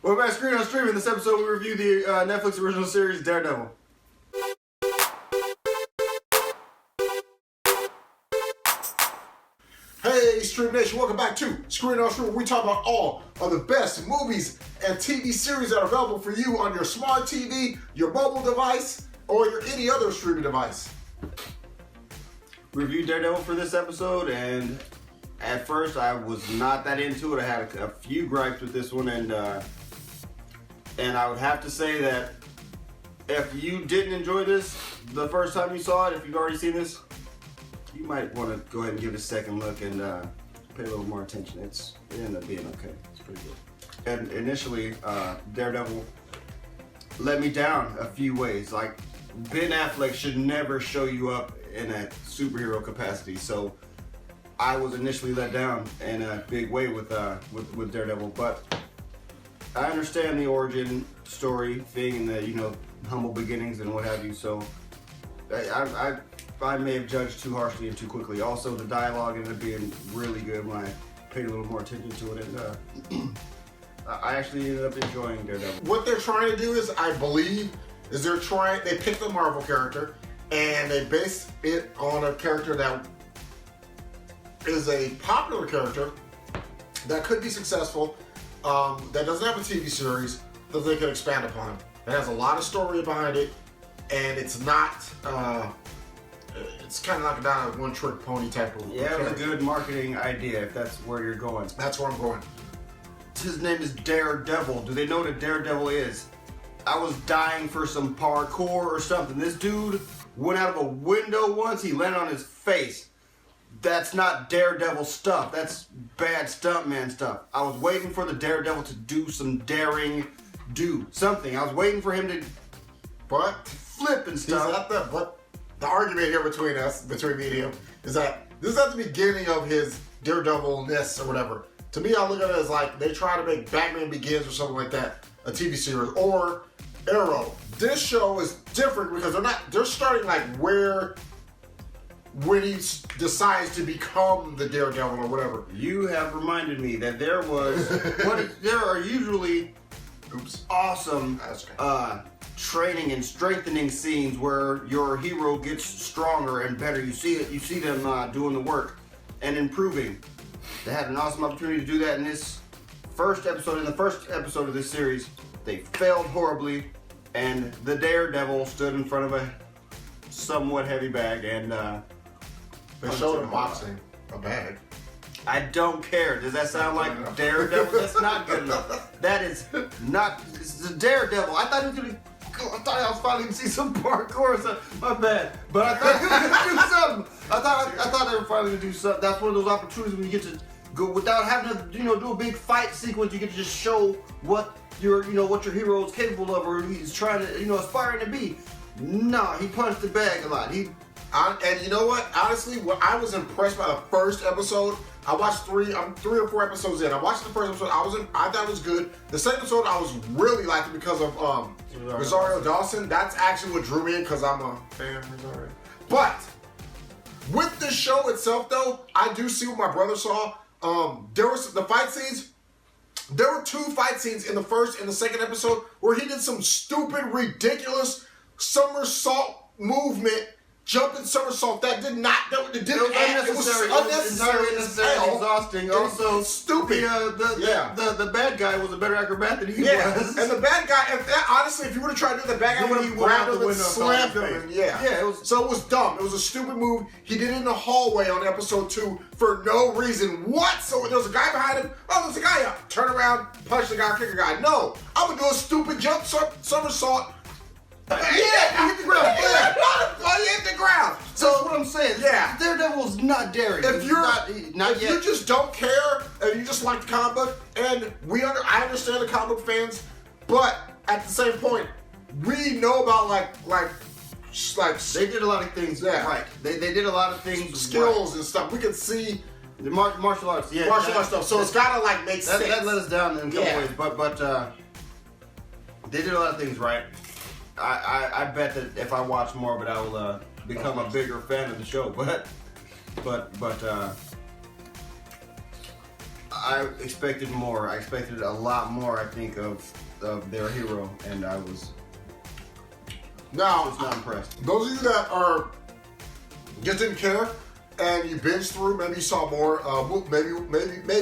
We're back Screen on Streaming. This episode we review the Netflix original series Daredevil. Hey, Stream Nation, welcome back to Screen on Streaming, where we talk about all of the best movies and TV series that are available for you on your smart TV, your mobile device, or your any other streaming device. Reviewed Daredevil for this episode, and at first I was not that into it. I had a few gripes with this one, and I would have to say that if you didn't enjoy this the first time you saw it, if you've already seen this, you might want to go ahead and give it a second look and pay a little more attention. It ended up being okay. It's pretty good. And initially, Daredevil let me down a few ways. Like, Ben Affleck should never show you up in a superhero capacity. So I was initially let down in a big way with Daredevil, but I understand the origin story thing and the humble beginnings and what have you. So I may have judged too harshly and too quickly. Also, the dialogue ended up being really good when I paid a little more attention to it, and I actually ended up enjoying Daredevil. What they're trying to do is, I believe, they picked a Marvel character and they based it on a character that is a popular character that could be successful, that doesn't have a TV series that they can expand upon. It has a lot of story behind it, and it's not, it's kind of like not a one-trick pony type of Yeah, it was a good marketing idea if that's where you're going. That's where I'm going. His name is Daredevil. Do they know what a Daredevil is? I was dying for some parkour or something. This dude went out of a window once. He landed on his face. That's not Daredevil stuff. That's bad stuntman stuff. I was waiting for the Daredevil to do some daring something. I was waiting for him to flip and stuff. But the argument here between me and him, is that this is at the beginning of his Daredevil-ness or whatever. To me, I look at it as like they try to make Batman Begins or something like that a TV series, or Arrow. This show is different because they're starting like when he decides to become the Daredevil or whatever. You have reminded me that there are usually awesome training and strengthening scenes where your hero gets stronger and better. You see them doing the work and improving. They had an awesome opportunity to do that in this first episode. In the first episode of this series, they failed horribly, and the Daredevil stood in front of a somewhat heavy bag and they showed him boxing a bag. I don't care. Does that sound like Daredevil? That's not good enough. That is not. It's the Daredevil. I thought I was finally going to see some parkour or something. My bad. But I thought he was going to do something. I thought they were finally going to do something. That's one of those opportunities when you get to go without having to do a big fight sequence. You get to just show what your hero is capable of, or he's trying to aspiring to be. No, he punched the bag a lot. And you know what? Honestly, I was impressed by the first episode. I watched three or four episodes in. I watched the first episode. I thought it was good. The second episode I was really liking because of Rosario Dawson. That's actually what drew me in because I'm a fan of Rosario. But with the show itself, though, I do see what my brother saw. There was the fight scenes. There were two fight scenes in the first and the second episode where he did some stupid, ridiculous somersault movement. Jumping somersault that didn't add. It was unnecessary, unnecessary, exhausting. Also, stupid. The bad guy was a better acrobat than he was. And the bad guy, if you would have tried to do the bad guy, would have grabbed him and slammed him. So it was dumb. It was a stupid move. He did it in the hallway on episode 2 for no reason whatsoever. There was a guy behind him. Oh, there's a guy up. Turn around, punch the guy, kick a guy. No, I'm gonna do a stupid jump somersault. You hit the ground. You hit the ground. So that's what I'm saying. Yeah, Daredevil's not daring. If you just don't care and you just like the comic book, and I understand the comic book fans, but at the same point, we know about like they did a lot of things right. They did a lot of things skills right. and stuff. We can see the martial arts. Yeah, martial arts stuff. So it's gotta make sense. That let us down in a couple ways, but they did a lot of things right. I bet that if I watch more of it, I will become a bigger fan of the show. But I expected more. I expected a lot more, I think, of their hero, and I was not impressed. Those of you that are just didn't care and you binged through, maybe you saw more. Maybe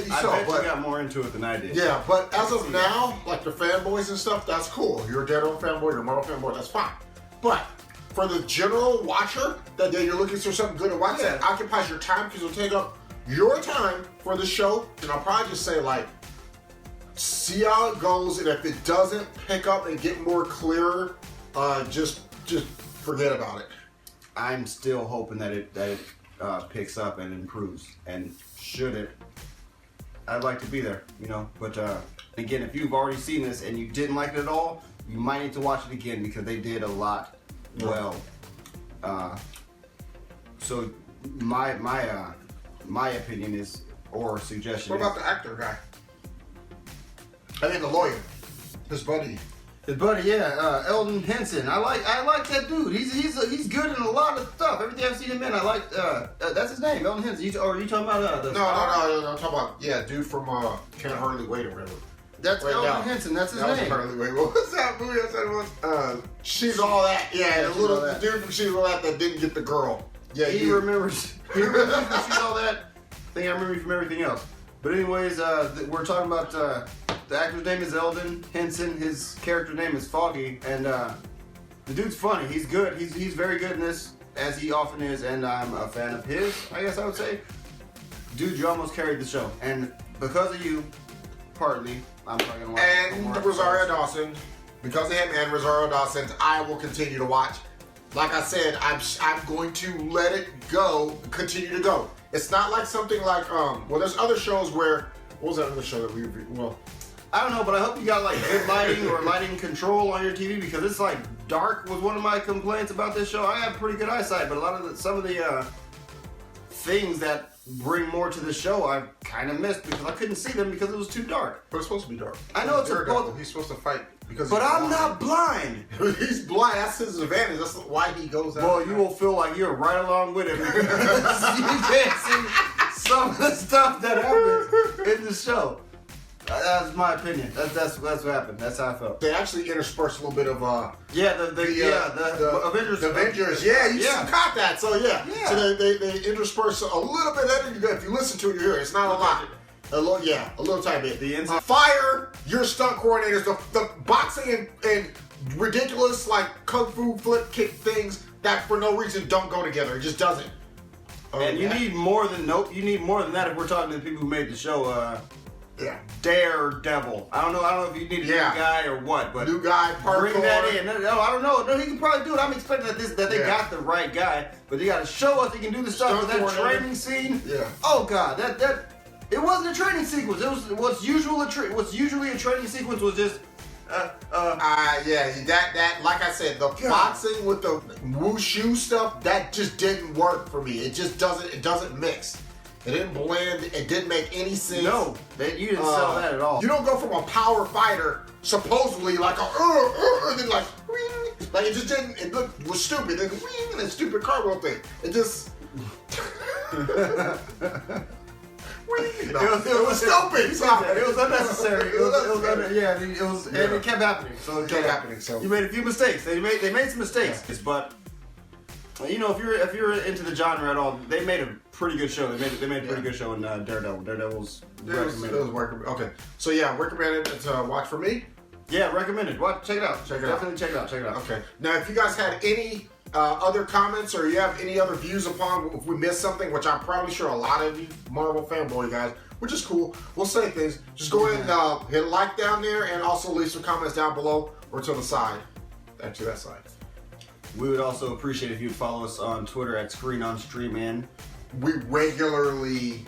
I so. bet But you got more into it than I did. yeah, but as of now, like the fanboys and stuff, that's cool. You're a Daredevil fanboy, you're a Marvel fanboy, that's fine. But for the general watcher, that you're looking for something good to watch that occupies your time, because it'll take up your time for the show, and I'll probably just say, like, see how it goes, and if it doesn't pick up and get more clearer, just forget about it. I'm still hoping that it picks up and improves, and should it, I'd like to be there, you know. But again, if you've already seen this and you didn't like it at all, you might need to watch it again, because they did a lot well. So my opinion is, or suggestion. What about the actor guy? I think the lawyer, his buddy. His buddy, yeah, Eldon Henson. I like that dude. He's good in a lot of stuff. Everything I've seen him in, I like. That's his name, Eldon Henson. Or are you talking about No. I'm talking about dude from Can't Hardly Wait or whatever. That's Eldon Henson. That's his name. Hardly Wait. What was that movie I said it was? She's All That. Yeah, the dude from She's All That didn't get the girl. Yeah, he remembers. He remembers from She's All That. I think I remember from everything else. But anyways, we're talking about the actor's name is Eldon Henson. His character name is Foggy, and the dude's funny. He's good. He's very good in this, as he often is, and I'm a fan of his, I guess I would say. Dude, you almost carried the show, and because of you, partly, I'm probably gonna watch. And Rosario Dawson, because of him and Rosario Dawson, I will continue to watch. Like I said, I'm going to let it go, continue to go. It's not like something like well, there's other shows where, what was that other show that we reviewed? Well, I don't know, but I hope you got like good lighting or lighting control on your TV, because it's like dark was one of my complaints about this show. I have pretty good eyesight, but some of the things that bring more to the show I kind of missed, because I couldn't see them because it was too dark. But it's supposed to be dark. I know it's Daredevil. He's supposed to fight because. But I'm not blind. He's blind. That's his advantage. That's why he goes out. Well, you will feel like you're right along with him. You can't see some of the stuff that happens in the show. That's my opinion. That's what happened. That's how I felt. They actually interspersed a little bit of the Avengers. The Avengers. Yeah, you caught that. So yeah. Yeah. So they intersperse a little bit. If you listen to it, you hear it. It's not a lot. A little tiny bit. Fire your stunt coordinators. The boxing and ridiculous like kung fu flip kick things that for no reason don't go together. It just doesn't. And you need more than You need more than that if we're talking to the people who made the show. Yeah. Daredevil. I don't know if you need a new guy or what, but new guy, bring that in. No, I don't know. No, he can probably do it. I'm expecting that they got the right guy, but they got to show us he can do the stuff with that training scene. Yeah. Oh God, that it wasn't a training sequence. It was what's usually a training sequence was just. That like I said, the boxing with the wushu stuff that just didn't work for me. It just doesn't mix. It didn't blend. It didn't make any sense. No, you didn't sell that at all. You don't go from a power fighter, supposedly like and then like it just didn't. It was stupid. Then and then stupid cargo thing. It just. It was stupid. It was unnecessary. And it kept happening. So you made a few mistakes. They made some mistakes, but. You know, if you're into the genre at all, they made a pretty good show. They made a pretty good show in Daredevil. Daredevil's recommended. It was recommended. Okay, so yeah, recommended to watch for me. Yeah, recommended. Check it out. Definitely check it out. Okay. Now, if you guys had any other comments or you have any other views upon if we missed something, which I'm probably sure a lot of you Marvel fanboy guys, which is cool, we'll say things. Just go ahead and hit a like down there, and also leave some comments down below or to the side. Actually, that side. We would also appreciate if you'd follow us on Twitter at @ScreenOnStreamin. We regularly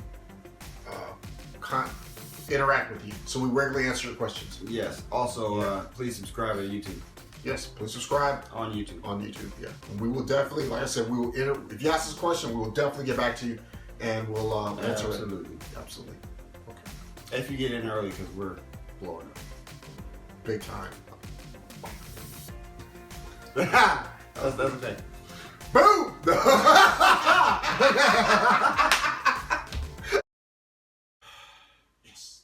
interact with you, so we regularly answer your questions. Yes. Also, please subscribe at YouTube. Yes, please subscribe on YouTube. Yeah. And we will definitely, like I said, if you ask us a question, we will definitely get back to you, and we'll answer it. Absolutely. Okay. If you get in early, because we're blowing up. Big time. That's the thing. Boom! Yes.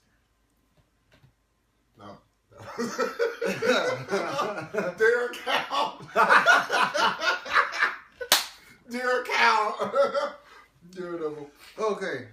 Derek Cow. Derek Cow. Daredevil. Okay.